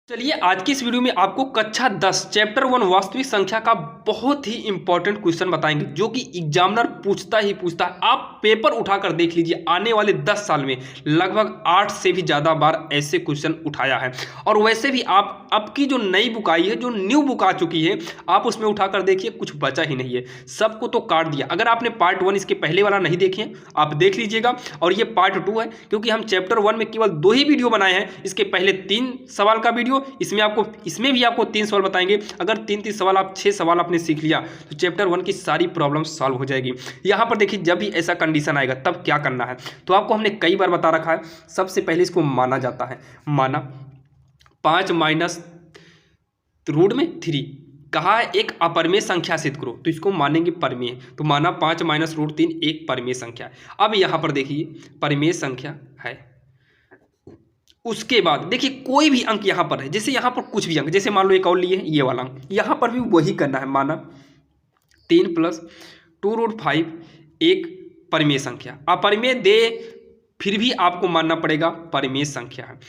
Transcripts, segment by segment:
चलिए आज की इस वीडियो में आपको कक्षा 10 चैप्टर 1 वास्तविक संख्या का बहुत ही इंपॉर्टेंट क्वेश्चन बताएंगे जो कि एग्जामिनर पूछता ही पूछता है। आप पेपर उठाकर देख लीजिए, आने वाले 10 साल में लगभग 8 से भी ज़्यादा बार ऐसे क्वेश्चन उठाया है। और वैसे भी आप अब की जो नई बुक आई है, जो न्यू बुक आ चुकी है, आप उसमें उठाकर देखिए, कुछ बचा ही नहीं है, सबको तो काट दिया। अगर आपने पार्ट 1 इसके पहले वाला नहीं देखे आप देख लीजिएगा, और ये पार्ट 2 है, क्योंकि हम चैप्टर 1 में केवल 2 ही वीडियो बनाए हैं। इसके पहले 3 सवाल का वीडियो, इसमें भी आपको 3 सवाल बताएंगे। अगर 3 सवाल आप 6 सवाल आपने सीख लिया तो चैप्टर 1 की सारी प्रॉब्लम सॉल्व हो जाएगी। यहाँ पर देखिए, जब भी ऐसा कंडीशन आएगा तब क्या करना है, तो आपको हमने कई बार बता रखा है। सबसे पहले इसको माना जाता है, माना 5 माइनस रूट में 3 कहा है एक अपरमेय संख्या सिद्ध करो, तो इसको मानेंगे परमेय। तो माना 5 माइनस रूट 3 एक परमेय संख्या है। अब यहाँ पर देखिए परमेय संख्या है। उसके बाद देखिए कोई भी अंक यहाँ पर है, जैसे यहाँ पर कुछ भी अंक, जैसे मान लो एक और लिए ये वाला अंक, यहाँ पर भी वही करना है। माना 3 प्लस 2 रूट 5 एक परमेय संख्या, अपरमेय दे फिर भी आपको मानना पड़ेगा परमेय संख्या है।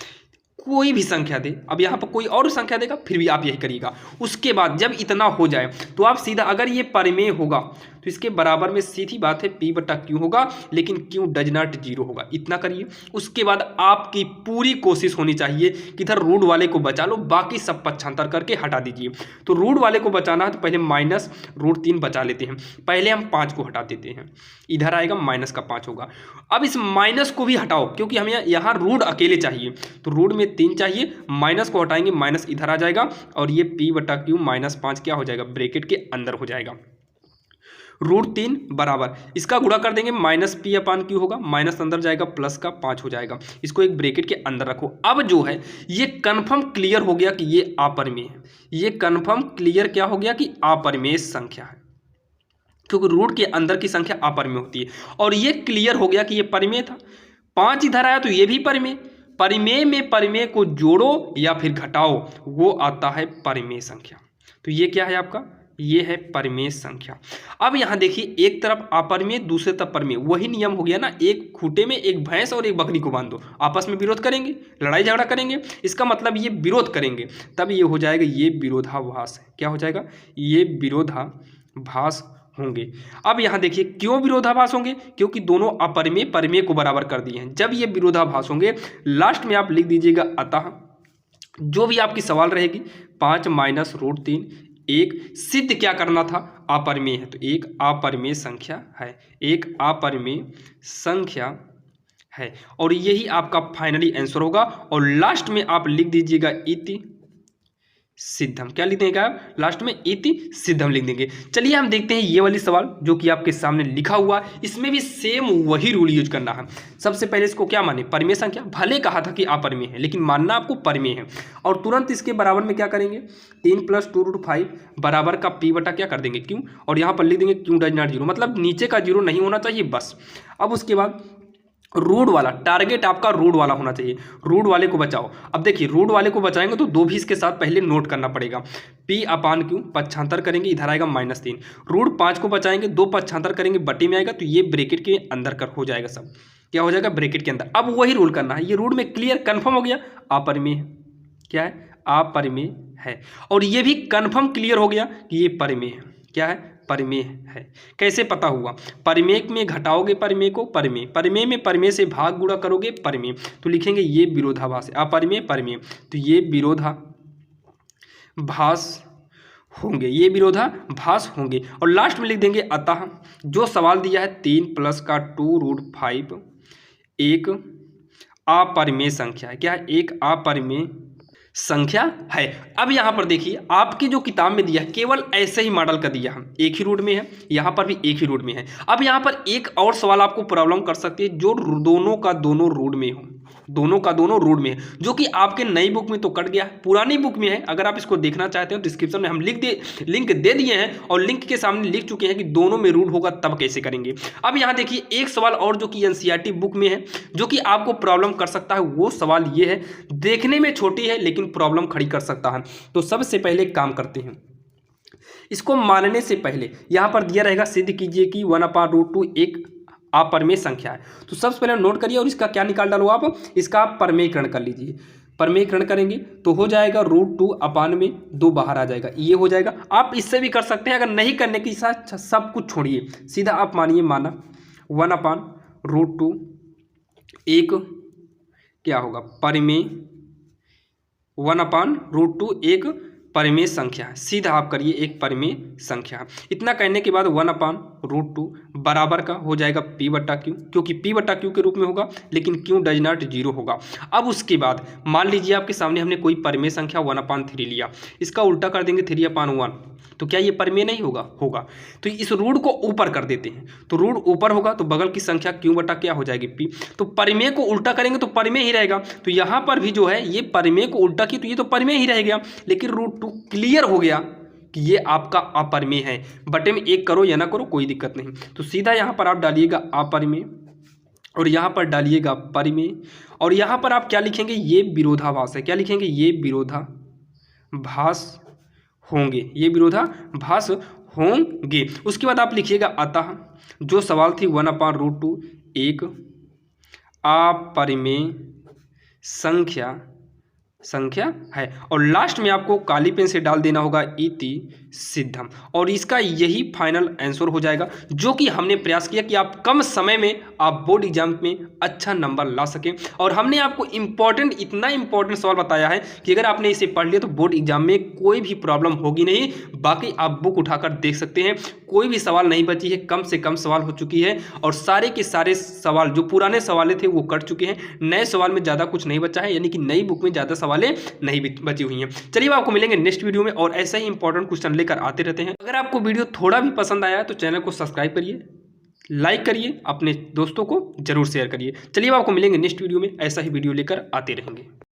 कोई भी संख्या दे, अब यहाँ पर कोई और संख्या देगा फिर भी आप यही करिएगा। उसके बाद जब इतना हो जाए तो आप सीधा, अगर ये परमेय होगा तो इसके बराबर में सीधी बात है P बटा Q होगा, लेकिन Q डज नॉट 0 होगा। इतना करिए। उसके बाद आपकी पूरी कोशिश होनी चाहिए कि इधर रूट वाले को बचा लो, बाकी सब पक्षांतर करके हटा दीजिए। तो रूट वाले को बचाना है तो पहले माइनस रूट 3 बचा लेते हैं। पहले हम 5 को हटा देते हैं, इधर आएगा माइनस का 5 होगा। अब इस माइनस को भी हटाओ, क्योंकि हमें यहाँ रूट अकेले चाहिए, तो रूट में 3 चाहिए, माइनस को हटाएंगे, माइनस इधर आ जाएगा, और ये P बटा Q माइनस 5 क्या हो जाएगा, ब्रैकेट के अंदर हो जाएगा। रूट 3 बराबर इसका गुणा कर देंगे, माइनस P अपान Q होगा, माइनस अंदर जाएगा, प्लस का 5 हो जाएगा। इसको एक ब्रैकेट के अंदर रखो। अब जो है ये कन्फर्म क्लियर हो गया कि ये अपरमेय है। ये कन्फर्म क्लियर क्या हो गया कि अपरमेय संख्या है, क्योंकि रूट के अंदर की संख्या अपरमेय होती है। और ये क्लियर हो गया कि ये परमेय था। 5 इधर आया तो ये भी परमेय। परमेय में परमेय को जोड़ो या फिर घटाओ, वो आता है परमेय संख्या। तो ये क्या है आपका, ये है परमेय संख्या। अब यहाँ देखिए, एक तरफ अपरमेय दूसरे तरफ परमेय, वही नियम हो गया ना, एक खूंटे में एक भैंस और एक बकरी को बांध दो, आपस में विरोध करेंगे, लड़ाई झगड़ा करेंगे, इसका मतलब ये विरोध करेंगे, तब ये हो जाएगा, ये विरोधाभास है। क्या हो जाएगा, ये विरोधाभास होंगे। अब यहाँ देखिए क्यों विरोधाभास होंगे, क्योंकि दोनों अपरमेय परमेय को बराबर कर दिए हैं। जब ये विरोधाभास होंगे, लास्ट में आप लिख दीजिएगा अतः, जो भी आपकी सवाल रहेगी, 5 माइनस रूट 3 एक सिद्ध क्या करना था, अपरमेय है, तो एक अपरमेय संख्या है, एक अपरमेय संख्या है। और यही आपका फाइनली आंसर होगा। और लास्ट में आप लिख दीजिएगा इति सिद्धम। क्या लिख देंगे आप लास्ट में, इति सिद्धम लिख देंगे। चलिए हम देखते हैं ये वाली सवाल जो कि आपके सामने लिखा हुआ है। इसमें भी सेम वही रूल यूज करना है। सबसे पहले इसको क्या माने, परमेय संख्या, भले कहा था कि अपरमेय है, लेकिन मानना आपको परमेय है। और तुरंत इसके बराबर में क्या करेंगे, 3 प्लस 2 रूट 5 बराबर का P बटा क्या कर देंगे Q, और यहाँ पर लिख देंगे Q डज नॉट 0, मतलब नीचे का 0 नहीं होना चाहिए बस। अब उसके बाद रूट वाला, टारगेट आपका रूट वाला होना चाहिए, रूट वाले को बचाओ। अब देखिए रूट वाले को बचाएंगे तो 2 भी इसके साथ पहले नोट करना पड़ेगा। P अपान Q पक्षांतर करेंगे, इधर आएगा -3। रूट 5 को बचाएंगे, 2 पक्षांतर करेंगे, बटे में आएगा, तो ये ब्रैकेट के अंदर कर हो जाएगा, सब क्या हो जाएगा, ब्रैकेट के अंदर। अब वही रूल करना है, ये रूट में क्लियर कन्फर्म हो गया, अपरमेय है। क्या है, अपरमेय है। और ये भी कन्फर्म क्लियर हो गया कि ये परमेय है। क्या है, परमेय है। कैसे पता हुआ, परमेय में घटाओगे परमेय को, परमेय, परमेय में परमेय से भाग गुणा करोगे परमेय, तो लिखेंगे ये विरोधाभास है, अपरमेय परमेय, तो ये विरोधाभास होंगे, ये विरोधाभास होंगे। और लास्ट में लिख देंगे अतः, जो सवाल दिया है 3 प्लस का 2 रूट 5 एक अपरमेय संख्या है। क्या है, एक अपरमेय संख्या है। अब यहाँ पर देखिए, आपकी जो किताब में दिया है केवल ऐसे ही मॉडल का दिया है, एक ही रूट में है, यहाँ पर भी एक ही रूट में है। अब यहाँ पर एक और सवाल आपको प्रॉब्लम कर सकती है, जो दोनों का दोनों रूट में हो, दोनों का दोनों रूट में है, जो कि आपके नई बुक में तो कट गया है, पुरानी बुक में है। अगर आप इसको देखना चाहते हो डिस्क्रिप्शन में हम लिंक दे दिए हैं, और लिंक के सामने लिख चुके हैं कि दोनों में रूट होगा तब कैसे करेंगे। अब यहाँ देखिए एक सवाल और जो कि एनसीईआरटी बुक में है, जो कि आपको प्रॉब्लम कर सकता है। वो सवाल ये है, देखने में छोटी है लेकिन प्रॉब्लम खड़ी कर सकता है। तो सबसे पहले काम करते हैं, इसको मानने से पहले यहाँ पर दिया रहेगा, सिद्ध कीजिए कि 1/√2 एक अपरमेय संख्या है। तो सबसे पहले नोट करिए और इसका क्या निकाल डालो आप, इसका आप परमेयीकरण कर लीजिए। परमेयीकरण करेंगे तो हो जाएगा √2 में 2 बाहर आ जाएगा, ये हो जाएगा। आप इससे भी कर सकते हैं, अगर नहीं करने की इच्छा सब कुछ छोड़िए, सीधा आप मानिए माना 1/√2 एक क्या होगा परिमेय, 1/√2 एक परिमेय संख्या है, सीधा आप करिए एक परिमेय संख्या है। इतना कहने के बाद 1/√2 बराबर का हो जाएगा P/Q, क्योंकि P/Q के रूप में होगा, लेकिन Q डज नॉट 0 होगा। अब उसके बाद मान लीजिए आपके सामने हमने कोई परिमेय संख्या 1/3 लिया, इसका उल्टा कर देंगे 3/1, तो क्या ये परिमेय नहीं होगा? होगा। तो इस रूट को ऊपर कर देते हैं, तो रूट ऊपर होगा तो बगल की संख्या Q बटा क्या हो जाएगी P, तो परिमेय को उल्टा करेंगे तो परिमेय ही रहेगा। तो यहाँ पर भी जो है ये परिमेय को उल्टा की तो ये तो परिमेय ही रह गया, लेकिन √2 क्लियर हो गया कि ये आपका अपरिमेय है। बटे में 1 करो या ना करो कोई दिक्कत नहीं, तो सीधा यहाँ पर आप डालिएगा अपरिमेय और यहाँ पर डालिएगा परिमेय, और यहाँ पर आप क्या लिखेंगे, ये विरोधाभास है। क्या लिखेंगे? ये विरोधाभास होंगे, ये विरोधाभास होंगे। उसके बाद आप लिखिएगा अतः जो सवाल थी 1/√2 एक अपरिमेय संख्या है, और लास्ट में आपको काली पेन से डाल देना होगा इति सिद्धम, और इसका यही फाइनल आंसर हो जाएगा, जो कि हमने प्रयास किया कि आप कम समय में आप बोर्ड एग्जाम में अच्छा नंबर ला सकें। और हमने आपको इतना इंपॉर्टेंट सवाल बताया है कि अगर आपने इसे पढ़ लिया तो बोर्ड एग्जाम में कोई भी प्रॉब्लम होगी नहीं। बाकी आप बुक उठाकर देख सकते हैं, कोई भी सवाल नहीं बची है, कम से कम सवाल हो चुकी है, और सारे के सारे सवाल जो पुराने सवाल थे वो कट चुके हैं, नए सवाल में ज़्यादा कुछ नहीं बचा है, यानी कि नई बुक में ज़्यादा सवालें नहीं बची हुई हैं। चलिए आपको मिलेंगे नेक्स्ट वीडियो में, और ऐसा ही इंपॉर्टेंट क्वेश्चन लेकर आते रहते हैं। अगर आपको वीडियो थोड़ा भी पसंद आया तो चैनल को सब्सक्राइब करिए, लाइक करिए, अपने दोस्तों को जरूर शेयर करिए। चलिए आपको मिलेंगे नेक्स्ट वीडियो में, ऐसा ही वीडियो लेकर आते रहेंगे।